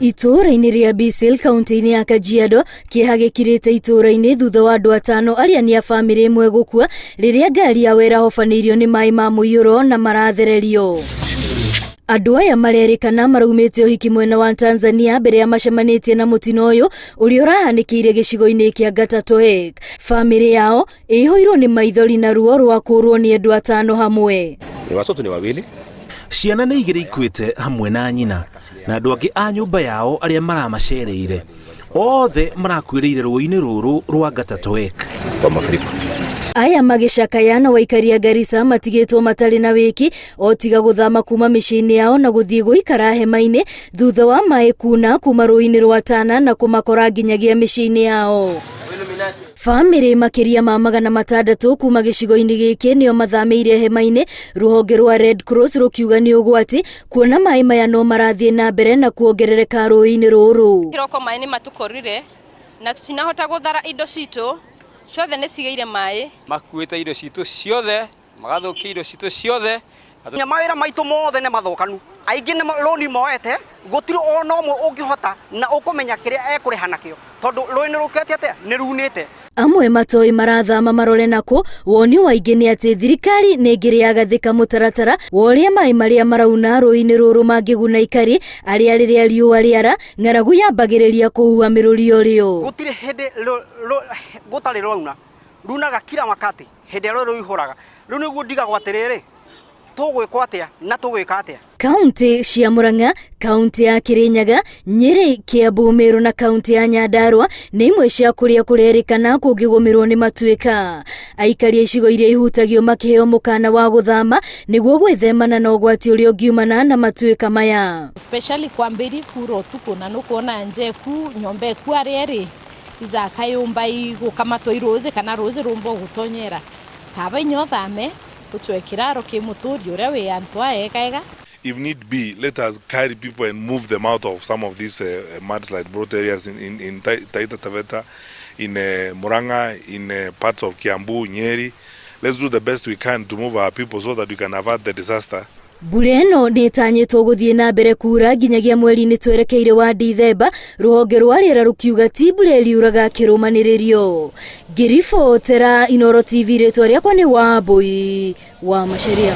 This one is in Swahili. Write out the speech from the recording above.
Itũra-inĩ rĩa Bisil kaunti-inĩ ya Kajiado kĩeha gĩkirĩte itũra-inĩ thutha wa andũ atano arĩa nĩ a bamĩrĩ ĩmwe gũkua rĩrĩa ngari yao ĩrahobanĩirio nĩ maĩ ma mũiyũro na marathererio. Andũ aya marerĩkana maraumĩte ũhiki mwena wa Tanzania mbere ya macemanĩtie na mũtino ũyũ ũrĩa ũrahanĩkĩire gĩcigo-inĩ kĩa Gatatoek. Bamĩrĩ yao ĩihũirwo nĩ maithori na ruo rwa kũrwo nĩ andũ atano hamwe. Watoto ni wawili. Ciana nĩ igĩrĩ ikuĩte hamwe na nyina na andũ angĩ a nyũmba yao arĩa maramacereire. Othe marakuĩrĩire rũĩ-inĩ rũrũ rwa Gatatoek. Kwa mafuriko. Aya magĩcakaya na waikaria Garissa matigĩtwo matarĩ na wĩki o tiga gũthama kuma mĩciĩ-inĩ yao na gũthiĩ gũikara hema-inĩ thutha wa maĩ kuna kuma rũĩ-inĩ rwa Tana na kũmakora nginyagia mĩciĩ-inĩ yao. Bamĩrĩ makĩria ma 600 kuma gĩcigo-inĩ gĩkĩ nĩo mathamĩire hema-inĩ, rũhonge rwa Red Cross rũkiuga nĩ ũgwati kuona maĩ maya no marathiĩ na mbere na kuongerereka rũĩ-inĩ rũrũ. Kiroko maĩ nĩ matũkorire na tutinahota gũthara indo citũ ciothe nĩ cigĩire maĩ. Makuĩte indo citũ ciothe, magathũkia indo citũ ciothe. Mawĩra maitũ mothe nĩ mathũkanu. Aingĩ nĩ loni moete, gũtirĩ ona ũmwe ũngĩhota na ũkũmenya kĩrĩa ekũrĩha nakĩo tondũ rũĩ-inĩ rũkĩte atĩa nĩ runĩte. Amwe matoĩ marathama marore nako, woni waingĩ nĩ atĩ thirikari nĩ ĩngĩrĩ yagathĩka mũtaratara wa ũrĩa maĩ marĩa marauna rũĩ-inĩ rũrũ mangĩguna ikari arĩa rĩrĩa riũa rĩara ng'aragu yambagĩrĩria kũhuha mĩrũri ũrĩo. Gũtirĩ hĩndĩ gũtarĩ rwauna, runaga kila wakati hĩndĩ ĩrĩa rũihũraga. Rĩu nĩguo ndigagwo atĩrĩrĩ, tũgwĩkwo atĩa na tũgwĩka atĩa. Kaunti cia Murang'a, kaunti ya Kirinyaga, Nyeri, Kiambu, Meru na kaunti ya Nyandarua nĩ imwe cia kũrĩa kũrerĩkana kũngĩgũmĩrwo nĩ matuĩka. Aikari icigo iria ihutagio makĩheo mũkana wa gũthama nĩguo gwĩthemana na ũgwati ũrĩa ũngiumana na matuĩka maya. Especially kwa mbiri kuro utuku na nukuona njeku nyombe kwa rĩerĩ iza kayumba igukamatwo iroze kana roze rumbo gutonyera kaba inyothame utwekiraro kimuturi uria we antwa ekaega. If need be, let us carry people and move them out of some of these mudslide brought areas in Taita Taveta, in Murang'a, in parts of Kiambu, Nyeri. Let's do the best we can to move our people so that we can avert the disaster. Mbura ĩno nĩ ĩtanyĩtwo gũthiĩ na mbere kura nginyagia mweri-inĩ twerekeire wa Dithemba, rũhonge rwa rĩera rũkiuga ti mbura ĩriuraga kĩrũmanĩrĩrio. Ngĩribotera Inooro TV, rĩtwa rĩakwa nĩ Wambui wa Macharia.